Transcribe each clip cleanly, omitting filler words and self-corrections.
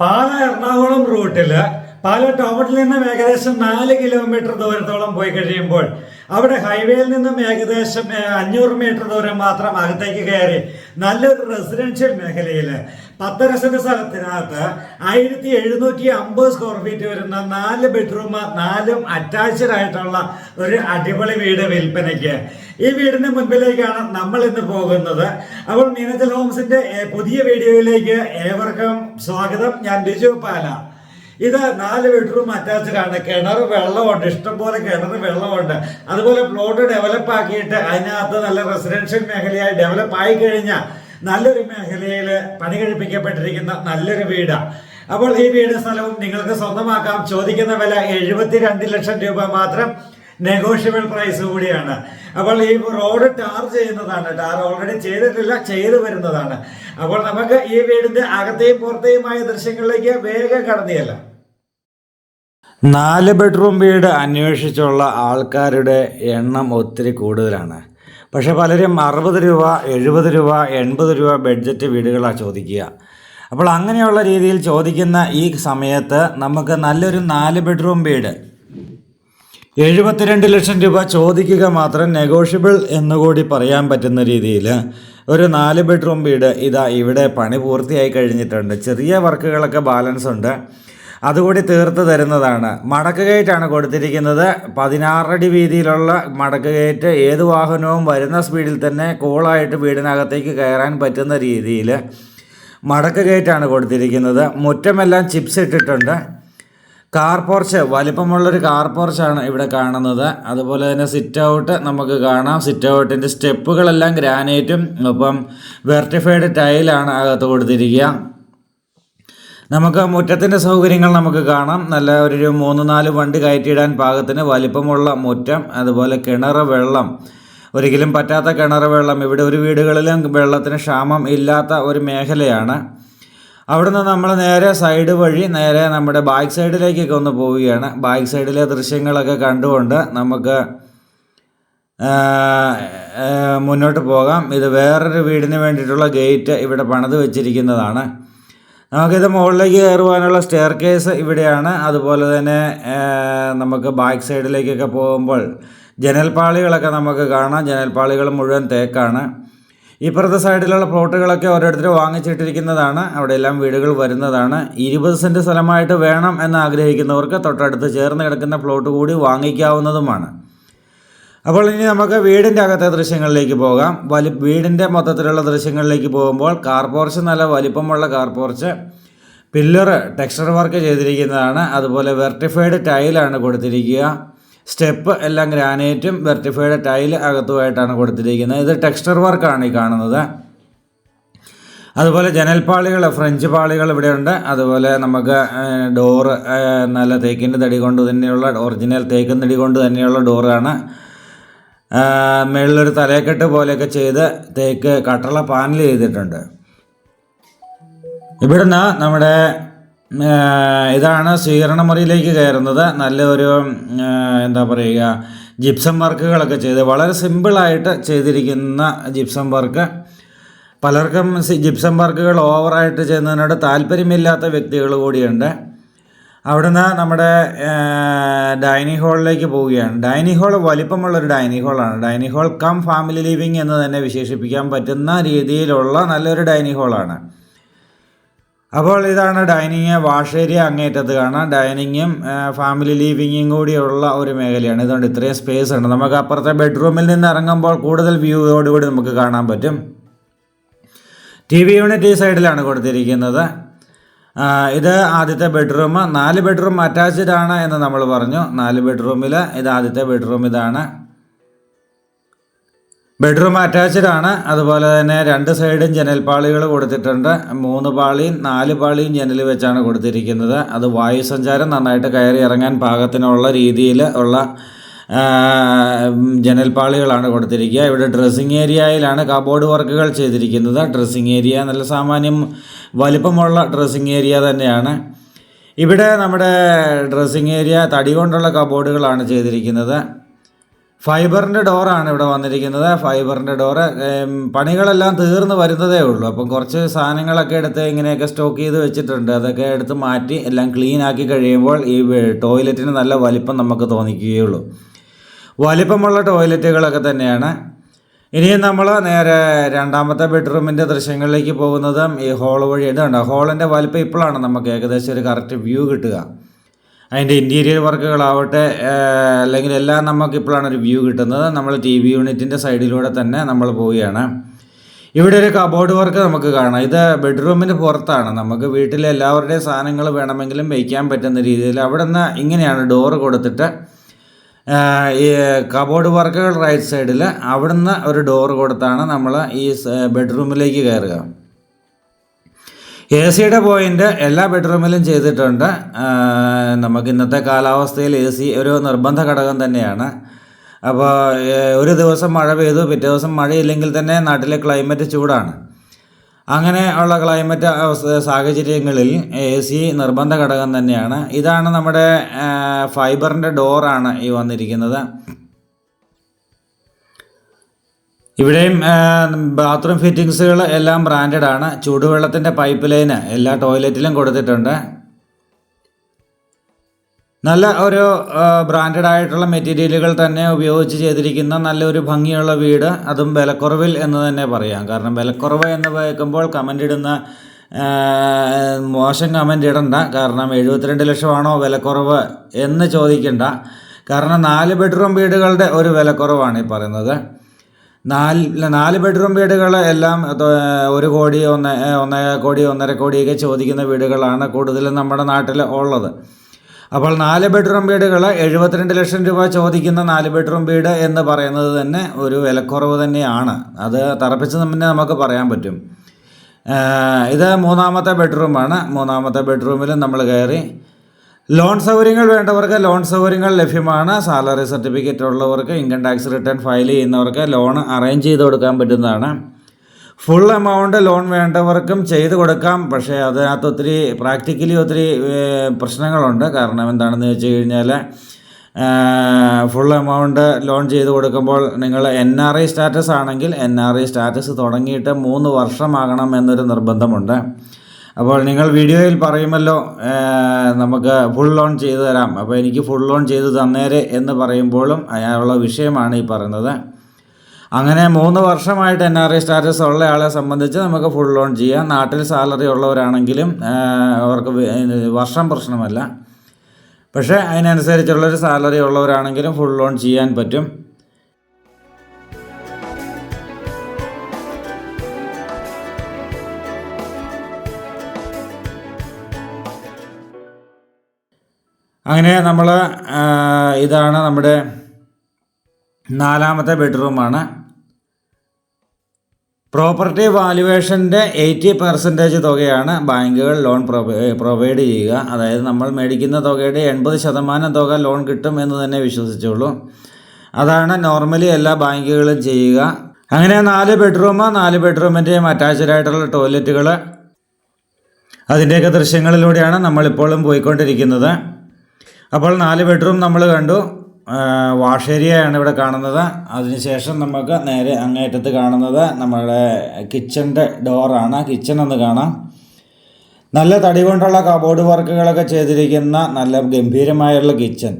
പാല എറണാകുളം റൂട്ടില് പാല ടൗണിൽ നിന്നും ഏകദേശം 4 കിലോമീറ്റർ ദൂരത്തോളം പോയി കഴിയുമ്പോൾ അവിടെ ഹൈവേയിൽ നിന്നും ഏകദേശം 500 മീറ്റർ ദൂരം മാത്രം അകത്തേക്ക് കയറി നല്ലൊരു റെസിഡൻഷ്യൽ മേഖലയിൽ 10 സെന്റ് സ്ഥലത്തിനകത്ത് 1750 സ്ക്വയർ ഫീറ്റ് വരുന്ന 4 ബെഡ്റൂം 4 അറ്റാച്ച്ഡ് ആയിട്ടുള്ള ഒരു അടിപൊളി വീട് വിൽപ്പനയ്ക്ക്. ഈ വീടിന് മുൻപിലേക്കാണ് നമ്മൾ ഇന്ന് പോകുന്നത്. അപ്പോൾ മീനച്ചൽ ഹോംസിന്റെ പുതിയ വീഡിയോയിലേക്ക് ഏവർക്കും സ്വാഗതം. ഞാൻ ബിജു പാല. ഇത് 4 ബെഡ്റൂം അറ്റാച്ച്ഡ് ആണ്. കിണർ വെള്ളമുണ്ട്, ഇഷ്ടംപോലെ കിണർ വെള്ളമുണ്ട്. അതുപോലെ പ്ലോട്ട് ഡെവലപ്പ് ആക്കിയിട്ട് അതിനകത്ത് നല്ല റെസിഡൻഷ്യൽ മേഖലയായി ഡെവലപ്പ് ആയി കഴിഞ്ഞാൽ നല്ലൊരു മേഖലയിൽ പണി കഴിപ്പിക്കപ്പെട്ടിരിക്കുന്ന നല്ലൊരു വീടാണ്. അപ്പോൾ ഈ വീട് സ്ഥലവും നിങ്ങൾക്ക് സ്വന്തമാക്കാം. ചോദിക്കുന്ന വില 72 ലക്ഷം രൂപ മാത്രം. നെഗോഷ്യബിൾ പ്രൈസ് കൂടിയാണ്. അപ്പോൾ ഈ റോഡ് ടാർ ചെയ്യുന്നതാണ്. ടാർ ഓൾറെഡി ചെയ്തിട്ടില്ല, ചെയ്തു വരുന്നതാണ്. അപ്പോൾ നമുക്ക് ഈ വീടിന്റെ അകത്തെയും പുറത്തെയുമായ ദൃശ്യങ്ങളിലേക്ക് വേഗം കടന്നിയല്ല. 4 ബെഡ്റൂം വീട് അന്വേഷിച്ചുള്ള ആൾക്കാരുടെ എണ്ണം ഒത്തിരി കൂടുതലാണ്. പക്ഷെ പലരും 60 രൂപ, 70 രൂപ, 80 രൂപ ബഡ്ജറ്റ് വീടുകളാണ് ചോദിക്കുക. അപ്പോൾ അങ്ങനെയുള്ള രീതിയിൽ ചോദിക്കുന്ന ഈ സമയത്ത് നമുക്ക് നല്ലൊരു 4 ബെഡ്റൂം വീട് 72 ലക്ഷം രൂപ ചോദിക്കുക മാത്രം, നെഗോഷ്യബിൾ എന്നുകൂടി പറയാൻ പറ്റുന്ന രീതിയിൽ ഒരു 4 ബെഡ്റൂം വീട് ഇതാ ഇവിടെ പണി പൂർത്തിയായി കഴിഞ്ഞിട്ടുണ്ട്. ചെറിയ വർക്കുകളൊക്കെ ബാലൻസ് ഉണ്ട്, അതുകൂടി തീർത്ത് തരുന്നതാണ്. മടക്ക് ഗേറ്റാണ് കൊടുത്തിരിക്കുന്നത്. 16 അടി വീതിയിലുള്ള മടക്ക് ഗേറ്റ്. ഏത് വാഹനവും വരുന്ന സ്പീഡിൽ തന്നെ കൂളായിട്ട് വീടിനകത്തേക്ക് കയറാൻ പറ്റുന്ന രീതിയിൽ മടക്ക് ഗേറ്റാണ് കൊടുത്തിരിക്കുന്നത്. മുറ്റമെല്ലാം ചിപ്സ് ഇട്ടിട്ടുണ്ട്. കാർ പോർച്ച്, വലിപ്പമുള്ളൊരു കാർ പോർച്ചാണ് ഇവിടെ കാണുന്നത്. അതുപോലെ തന്നെ സിറ്റ് ഔട്ട് നമുക്ക് കാണാം. സിറ്റ് ഔട്ടിൻ്റെ സ്റ്റെപ്പുകളെല്ലാം ഗ്രാനൈറ്റും ഒപ്പം വെർട്ടിഫൈഡ് ടൈലാണ് അകത്ത് കൊടുത്തിരിക്കുക. നമുക്ക് മുറ്റത്തിൻ്റെ സൗകര്യങ്ങൾ നമുക്ക് കാണാം. നല്ല ഒരു 3-4 വണ്ടി കയറ്റിയിടാൻ പാകത്തിന് വലിപ്പമുള്ള മുറ്റം. അതുപോലെ കിണർ വെള്ളം, ഒരിക്കലും പറ്റാത്ത കിണർ വെള്ളം. ഇവിടെ ഒരു വീടുകളിലും വെള്ളത്തിന് ക്ഷാമം ഇല്ലാത്ത ഒരു മേഖലയാണ്. അവിടുന്ന് നമ്മൾ നേരെ സൈഡ് വഴി നേരെ നമ്മുടെ ബാക്ക് സൈഡിലേക്കൊക്കെ ഒന്ന് പോവുകയാണ്. ബാക്ക് സൈഡിലെ ദൃശ്യങ്ങളൊക്കെ കണ്ടുകൊണ്ട് നമുക്ക് മുന്നോട്ട് പോകാം. ഇത് വേറൊരു വീടിന് വേണ്ടിയിട്ടുള്ള ഗേറ്റ് ഇവിടെ പണിത് വെച്ചിരിക്കുന്നതാണ്. നമുക്കിത് മുകളിലേക്ക് കയറുവാനുള്ള സ്റ്റെയർ കേസ് ഇവിടെയാണ്. അതുപോലെ തന്നെ നമുക്ക് ബാക്ക് സൈഡിലേക്കൊക്കെ പോകുമ്പോൾ ജനൽപ്പാളികളൊക്കെ നമുക്ക് കാണാം. ജനൽപ്പാളികൾ മുഴുവൻ തേക്കാണ്. ഇപ്പുറത്തെ സൈഡിലുള്ള പ്ലോട്ടുകളൊക്കെ ഓരോരുത്തർ വാങ്ങിച്ചിട്ടിരിക്കുന്നതാണ്. അവിടെയെല്ലാം വീടുകൾ വരുന്നതാണ്. 20 സെൻറ്റ് സ്ഥലമായിട്ട് വേണം എന്ന് ആഗ്രഹിക്കുന്നവർക്ക് തൊട്ടടുത്ത് ചേർന്ന് കിടക്കുന്ന പ്ലോട്ട് കൂടി വാങ്ങിക്കാവുന്നതുമാണ്. അപ്പോൾ ഇനി നമുക്ക് വീടിൻ്റെ അകത്തെ ദൃശ്യങ്ങളിലേക്ക് പോകാം. വീടിൻ്റെ മൊത്തത്തിലുള്ള ദൃശ്യങ്ങളിലേക്ക് പോകുമ്പോൾ കാർ പോർച്ച് നല്ല വലിപ്പമുള്ള car porch. Pillar texture work ചെയ്തിരിക്കുന്നതാണ്. അതുപോലെ വെർട്ടിഫൈഡ് ടൈലാണ് കൊടുത്തിരിക്കുക. സ്റ്റെപ്പ് എല്ലാം ഗ്രാനൈറ്റും വെർട്ടിഫൈഡ് ടൈൽ അകത്തുമായിട്ടാണ് കൊടുത്തിരിക്കുന്നത്. ഇത് ടെക്സ്ചർ വർക്കാണ് ഈ കാണുന്നത്. അതുപോലെ ജനൽപ്പാളികൾ, ഫ്രഞ്ച് പാളികൾ ഇവിടെയുണ്ട്. അതുപോലെ നമുക്ക് ഡോറ് നല്ല തേക്കിൻ്റെ തടി കൊണ്ട് തന്നെയുള്ള ഒറിജിനൽ തേക്കിൻ തടി കൊണ്ട് തന്നെയുള്ള ഡോറാണ്. മുകളിലൊരു തലക്കെട്ട് പോലെയൊക്കെ ചെയ്ത് തേക്ക് കട്ടള പാനൽ ചെയ്തിട്ടുണ്ട്. ഇവിടുന്ന് നമ്മുടെ ഇതാണ് സ്വീകരണ മുറിയിലേക്ക് കയറുന്നത്. നല്ല ഒരു എന്താ പറയുക, ജിപ്സം വർക്കുകളൊക്കെ ചെയ്ത് വളരെ സിമ്പിളായിട്ട് ചെയ്തിരിക്കുന്ന ജിപ്സം വർക്ക്. പലർക്കും ജിപ്സം വർക്കുകൾ ഓവറായിട്ട് ചെയ്യുന്നതിനോട് താല്പര്യമില്ലാത്ത വ്യക്തികൾ കൂടിയുണ്ട്. അവിടുന്ന് നമ്മുടെ ഡൈനിങ് ഹാളിലേക്ക് പോവുകയാണ്. ഡൈനിങ് ഹാൾ വലിപ്പമുള്ളൊരു ഡൈനിങ് ഹാളാണ്. Dining hall cum family living എന്ന് തന്നെ വിശേഷിപ്പിക്കാൻ പറ്റുന്ന രീതിയിലുള്ള നല്ലൊരു ഡൈനിങ് ഹാളാണ്. അപ്പോൾ ഇതാണ് ഡൈനിങ്. വാഷ് ഏരിയ അങ്ങേറ്റത്ത് കാണാം. ഡൈനിങ്ങും ഫാമിലി ലിവിങ്ങും കൂടിയുള്ള ഒരു മേഖലയാണ്. ഇതുകൊണ്ട് ഇത്രയും സ്പേസ് ഉണ്ട്. നമുക്ക് അപ്പുറത്തെ ബെഡ്റൂമിൽ നിന്ന് ഇറങ്ങുമ്പോൾ കൂടുതൽ വ്യൂയോടുകൂടി നമുക്ക് കാണാൻ പറ്റും. TV യൂണിറ്റ് ഈ സൈഡിലാണ് കൊടുത്തിരിക്കുന്നത്. ഇത് ആദ്യത്തെ ബെഡ്റൂം. 4 ബെഡ്റൂം അറ്റാച്ച്ഡ് ആണ് എന്ന് നമ്മൾ പറഞ്ഞു. 4 ബെഡ്റൂമിൽ ഇത് ആദ്യത്തെ ബെഡ്റൂം. ഇതാണ് ബെഡ്റൂം അറ്റാച്ച്ഡ് ആണ്. അതുപോലെ തന്നെ 2 സൈഡും ജനൽപ്പാളികൾ കൊടുത്തിട്ടുണ്ട്. 3 പാളിയും 4 പാളിയും ജനൽ വെച്ചാണ് കൊടുത്തിരിക്കുന്നത്. അത് വായുസഞ്ചാരം നന്നായിട്ട് കയറി ഇറങ്ങാൻ പാകത്തിനുള്ള രീതിയിൽ ഉള്ള ജനൽപ്പാളികളാണ് കൊടുത്തിരിക്കുക. ഇവിടെ ഡ്രസ്സിങ് ഏരിയയിലാണ് കബോർഡ് വർക്കുകൾ ചെയ്തിരിക്കുന്നത്. ഡ്രസ്സിങ് ഏരിയ നല്ല സാമാന്യം വലിപ്പമുള്ള ഡ്രസ്സിങ് ഏരിയ തന്നെയാണ്. ഇവിടെ നമ്മുടെ ഡ്രസ്സിങ് ഏരിയ തടി കൊണ്ടുള്ള കബോർഡുകളാണ് ചെയ്തിരിക്കുന്നത്. ഫൈബറിൻ്റെ ഡോറാണ് ഇവിടെ വന്നിരിക്കുന്നത്. ഫൈബറിൻ്റെ ഡോറ്. പണികളെല്ലാം തീർന്ന് വരുന്നതേ ഉള്ളൂ. അപ്പം കുറച്ച് സാധനങ്ങളൊക്കെ എടുത്ത് ഇങ്ങനെയൊക്കെ സ്റ്റോക്ക് ചെയ്ത് വെച്ചിട്ടുണ്ട്. അതൊക്കെ എടുത്ത് മാറ്റി എല്ലാം ക്ലീൻ ആക്കി കഴിയുമ്പോൾ ഈ ടോയ്ലറ്റിന് നല്ല വലിപ്പം നമുക്ക് തോന്നിക്കുകയുള്ളൂ. വലിപ്പമുള്ള ടോയ്ലറ്റുകളൊക്കെ തന്നെയാണ്. ഇനിയും നമ്മൾ നേരെ രണ്ടാമത്തെ ബെഡ്റൂമിൻ്റെ ദൃശ്യങ്ങളിലേക്ക് പോകുന്നതും ഈ ഹോൾ വഴി ഇതുണ്ട്. ഹോളിൻ്റെ വലിപ്പം ഇപ്പോഴാണ് നമുക്ക് ഏകദേശം ഒരു കറക്റ്റ് വ്യൂ കിട്ടുക. അതിൻ്റെ ഇൻറ്റീരിയർ വർക്കുകളാവട്ടെ അല്ലെങ്കിൽ എല്ലാം നമുക്ക് ഇപ്പോഴാണ് ഒരു വ്യൂ കിട്ടുന്നത്. നമ്മൾ TV യൂണിറ്റിൻ്റെ സൈഡിലൂടെ തന്നെ നമ്മൾ പോവുകയാണ്. ഇവിടെ ഒരു കബോർഡ് വർക്ക് നമുക്ക് കാണാം. ഇത് ബെഡ്റൂമിന് പുറത്താണ്. നമുക്ക് വീട്ടിലെ എല്ലാവരുടെയും സാധനങ്ങൾ വേണമെങ്കിലും വയ്ക്കാൻ പറ്റുന്ന രീതിയിൽ അവിടെ നിന്ന് ഇങ്ങനെയാണ് ഡോറ് കൊടുത്തിട്ട് ഈ കബോർഡ് വർക്കുകൾ റൈറ്റ് സൈഡിൽ അവിടുന്ന് ഒരു ഡോറ് കൊടുത്താണ് നമ്മൾ ഈ ബെഡ്റൂമിലേക്ക് കയറുക. AC പോയിൻ്റ് എല്ലാ ബെഡ്റൂമിലും ചെയ്തിട്ടുണ്ട്. നമുക്ക് ഇന്നത്തെ കാലാവസ്ഥയിൽ AC ഒരു നിർബന്ധ ഘടകം തന്നെയാണ്. അപ്പോൾ ഒരു ദിവസം മഴ പെയ്തു, പിറ്റേ ദിവസം മഴയില്ലെങ്കിൽ തന്നെ നാട്ടിലെ ക്ലൈമറ്റ് ചൂടാണ്. അങ്ങനെ ഉള്ള ക്ലൈമറ്റ് സാഹചര്യങ്ങളിൽ AC നിർബന്ധ ഘടകം തന്നെയാണ്. ഇതാണ് നമ്മുടെ ഫൈബറിൻ്റെ ഡോറാണ് ഈ വന്നിരിക്കുന്നത്. ഇവിടെയും ബാത്റൂം ഫിറ്റിങ്സുകൾ എല്ലാം ബ്രാൻഡഡ് ആണ്. ചൂടുവെള്ളത്തിൻ്റെ പൈപ്പ് ലൈന് എല്ലാ ടോയ്ലറ്റിലും കൊടുത്തിട്ടുണ്ട്. നല്ല ഒരു ബ്രാൻഡഡ് ആയിട്ടുള്ള മെറ്റീരിയലുകൾ തന്നെ ഉപയോഗിച്ച് ചെയ്തിരിക്കുന്ന നല്ലൊരു ഭംഗിയുള്ള വീട്, അതും വിലക്കുറവിൽ എന്ന് തന്നെ പറയാം. കാരണം വിലക്കുറവ് എന്ന് കേൾക്കുമ്പോൾ കമൻ്റ് ഇടുന്ന മോശം കമൻ്റ് ഇടണ്ട. കാരണം 72 ലക്ഷമാണോ വിലക്കുറവ് എന്ന് ചോദിക്കണ്ട. കാരണം 4 ബെഡ്റൂം വീടുകളുടെ ഒരു വിലക്കുറവാണ് ഈ പറയുന്നത്. 4 ബെഡ്റൂം വീടുകൾ എല്ലാം 1 കോടി 1.5 കോടി 1.5 കോടിയൊക്കെ ചോദിക്കുന്ന വീടുകളാണ് കൂടുതലും നമ്മുടെ നാട്ടിൽ ഉള്ളത്. അപ്പോൾ 4 ബെഡ്റൂം വീടുകൾ 72 ലക്ഷം രൂപ ചോദിക്കുന്ന 4 ബെഡ്റൂം വീട് എന്ന് പറയുന്നത് തന്നെ ഒരു വിലക്കുറവ് തന്നെയാണ്. അത് തറപ്പിച്ച് തന്നെ നമുക്ക് പറയാൻ പറ്റും. ഇത് 3ാമത്തെ ബെഡ്റൂമാണ്. 3ാമത്തെ ബെഡ്റൂമിൽ നമ്മൾ കയറി. ലോൺ സൗകര്യങ്ങൾ വേണ്ടവർക്ക് ലോൺ സൗകര്യങ്ങൾ ലഭ്യമാണ്. സാലറി സർട്ടിഫിക്കറ്റ് ഉള്ളവർക്ക്, ഇൻകം ടാക്സ് റിട്ടേൺ ഫയൽ ചെയ്യുന്നവർക്ക് ലോൺ അറേഞ്ച് ചെയ്ത് കൊടുക്കാൻ പറ്റുന്നതാണ്. ഫുൾ എമൗണ്ട് ലോൺ വേണ്ടവർക്കും ചെയ്ത് കൊടുക്കാം. പക്ഷേ അതിനകത്ത് പ്രാക്ടിക്കലി ഒത്തിരി പ്രശ്നങ്ങളുണ്ട്. കാരണം എന്താണെന്ന് വെച്ച് കഴിഞ്ഞാൽ ഫുൾ എമൗണ്ട് ലോൺ ചെയ്ത് കൊടുക്കുമ്പോൾ നിങ്ങൾ NRI സ്റ്റാറ്റസ് ആണെങ്കിൽ NRI സ്റ്റാറ്റസ് തുടങ്ങിയിട്ട് 3 വർഷമാകണം എന്നൊരു നിർബന്ധമുണ്ട്. അപ്പോൾ നിങ്ങൾ വീഡിയോയിൽ പറയുമല്ലോ നമുക്ക് ഫുൾ ലോൺ ചെയ്തു തരാം, അപ്പോൾ എനിക്ക് ഫുൾ ലോൺ ചെയ്തു തന്നേരെ എന്ന് പറയുമ്പോഴും അയാളുള്ള വിഷയമാണ് ഈ പറയുന്നത്. അങ്ങനെ 3 വർഷമായിട്ട് NRI സ്റ്റാറ്റസ് ഉള്ള ആളെ സംബന്ധിച്ച് നമുക്ക് ഫുൾ ലോൺ ചെയ്യാം. നാട്ടിൽ സാലറി ഉള്ളവരാണെങ്കിലും അവർക്ക് വർഷം പ്രശ്നമല്ല. പക്ഷേ അതിനനുസരിച്ചുള്ളൊരു സാലറി ഉള്ളവരാണെങ്കിലും ഫുൾ ലോൺ ചെയ്യാൻ പറ്റും. അങ്ങനെ നമ്മൾ ഇതാണ് നമ്മുടെ 4ാമത്തെ ബെഡ്റൂമാണ്. പ്രോപ്പർട്ടി വാല്യുവേഷൻ്റെ 80% തുകയാണ് ബാങ്കുകൾ ലോൺ പ്രൊവൈഡ് ചെയ്യുക. അതായത് നമ്മൾ മേടിക്കുന്ന തുകയുടെ 80% തുക ലോൺ കിട്ടും എന്ന് തന്നെ വിശ്വസിച്ചുള്ളൂ. അതാണ് നോർമലി എല്ലാ ബാങ്കുകളും ചെയ്യുക. അങ്ങനെ 4 ബെഡ്റൂം, 4 ബെഡ്റൂമിൻ്റെയും അറ്റാച്ച്ഡ് ആയിട്ടുള്ള ടോയ്ലറ്റുകൾ, അതിൻ്റെയൊക്കെ ദൃശ്യങ്ങളിലൂടെയാണ് നമ്മളിപ്പോഴും പോയിക്കൊണ്ടിരിക്കുന്നത്. അപ്പോൾ 4 ബെഡ്റൂം നമ്മൾ കണ്ടു. വാഷ് ഏരിയയാണ് ഇവിടെ കാണുന്നത്. അതിനുശേഷം നമുക്ക് നേരെ അങ്ങേറ്റത്ത് കാണുന്നത് നമ്മുടെ കിച്ചൻ്റെ ഡോറാണ്. കിച്ചൺ ഒന്ന് കാണാം. നല്ല തടി കൊണ്ടുള്ള കബോർഡ് വർക്കുകളൊക്കെ ചെയ്തിരിക്കുന്ന നല്ല ഗംഭീരമായുള്ള കിച്ചൺ.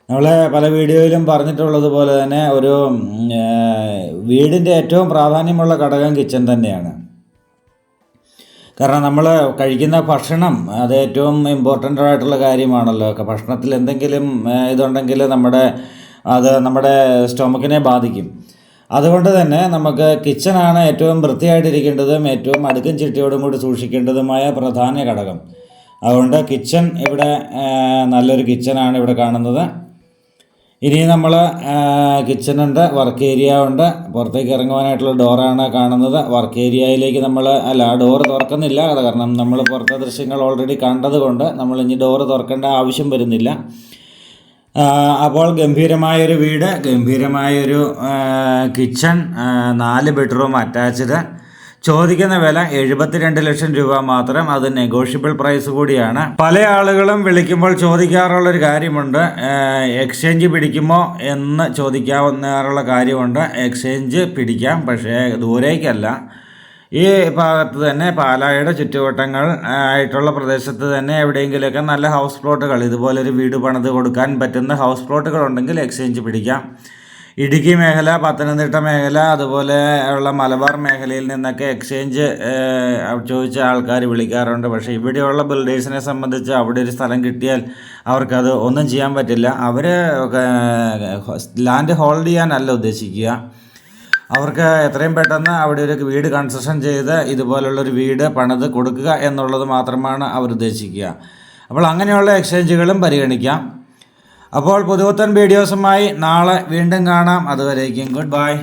നമ്മൾ പല വീഡിയോയിലും പറഞ്ഞിട്ടുള്ളതുപോലെ തന്നെ ഒരു വീടിൻ്റെ ഏറ്റവും പ്രാധാന്യമുള്ള ഘടകം കിച്ചൺ തന്നെയാണ്. കാരണം നമ്മൾ കഴിക്കുന്ന ഭക്ഷണം അത് ഏറ്റവും ഇമ്പോർട്ടൻ്റ് ആയിട്ടുള്ള കാര്യമാണല്ലോ. ഭക്ഷണത്തിൽ എന്തെങ്കിലും ഇതുണ്ടെങ്കിൽ നമ്മുടെ സ്റ്റൊമക്കിനെ ബാധിക്കും. അതുകൊണ്ട് തന്നെ നമുക്ക് കിച്ചണാണ് ഏറ്റവും വൃത്തിയായിട്ടിരിക്കേണ്ടതും ഏറ്റവും അടുക്കും ചിട്ടയോടും കൂടി സൂക്ഷിക്കേണ്ടതുമായ പ്രധാന ഘടകം. അതുകൊണ്ട് കിച്ചൺ ഇവിടെ നല്ലൊരു കിച്ചണാണ് ഇവിടെ കാണുന്നത്. ഇനി നമ്മൾ കിച്ചണുണ്ട്, വർക്ക് ഏരിയ ഉണ്ട്. പുറത്തേക്ക് ഇറങ്ങുവാനായിട്ടുള്ള ഡോറാണ് കാണുന്നത്. വർക്ക് ഏരിയയിലേക്ക് ആ ഡോറ് തുറക്കുന്നില്ല. കാരണം നമ്മൾ പുറത്തെ ദൃശ്യങ്ങൾ ഓൾറെഡി കണ്ടതുകൊണ്ട് നമ്മൾ ഇനി ഡോറ് തുറക്കേണ്ട ആവശ്യം വരുന്നില്ല. അപ്പോൾ ഗംഭീരമായൊരു വീട്, ഗംഭീരമായൊരു കിച്ചൺ, 4 ബെഡ്റൂം അറ്റാച്ച്ഡ്, ചോദിക്കുന്ന വില 72 ലക്ഷം രൂപ മാത്രം. അത് നെഗോഷ്യബിൾ പ്രൈസ് കൂടിയാണ്. പല ആളുകളും വിളിക്കുമ്പോൾ ചോദിക്കാറുള്ളൊരു കാര്യമുണ്ട്, എക്സ്ചേഞ്ച് പിടിക്കുമോ എന്ന് ചോദിക്കാവുന്ന കാര്യമുണ്ട്. എക്സ്ചേഞ്ച് പിടിക്കാം, പക്ഷേ ദൂരേക്കല്ല. ഈ ഭാഗത്ത് തന്നെ പാലായുടെ ചുറ്റുവട്ടങ്ങൾ ആയിട്ടുള്ള പ്രദേശത്ത് തന്നെ എവിടെയെങ്കിലുമൊക്കെ നല്ല ഹൗസ് പ്ലോട്ടുകൾ, ഇതുപോലൊരു വീട് പണിത് കൊടുക്കാൻ പറ്റുന്ന ഹൗസ് പ്ലോട്ടുകൾ ഉണ്ടെങ്കിൽ എക്സ്ചേഞ്ച് പിടിക്കാം. ഇടുക്കി മേഖല, പത്തനംതിട്ട മേഖല, അതുപോലെ ഉള്ള മലബാർ മേഖലയിൽ നിന്നൊക്കെ എക്സ്ചേഞ്ച് ചോദിച്ച ആൾക്കാർ വിളിക്കാറുണ്ട്. പക്ഷേ ഇവിടെയുള്ള ബിൽഡേഴ്സിനെ സംബന്ധിച്ച് അവിടെ ഒരു സ്ഥലം കിട്ടിയാൽ അവർക്കത് ഒന്നും ചെയ്യാൻ പറ്റില്ല. അവർ ലാൻഡ് ഹോൾഡ് ചെയ്യാനല്ല ഉദ്ദേശിക്കുക, അവർക്ക് എത്രയും പെട്ടെന്ന് അവിടെ ഒരു വീട് കൺസ്ട്രക്ഷൻ ചെയ്ത് ഇതുപോലുള്ളൊരു വീട് പണിത് കൊടുക്കുക എന്നുള്ളത് മാത്രമാണ് അവർ ഉദ്ദേശിക്കുക. അപ്പോൾ അങ്ങനെയുള്ള എക്സ്ചേഞ്ചുകളും പരിഗണിക്കാം. അപ്പോൾ പുതുപുത്തൻ വീഡിയോസുമായി നാളെ വീണ്ടും കാണാം. അതുവരേക്കും ഗുഡ് ബൈ.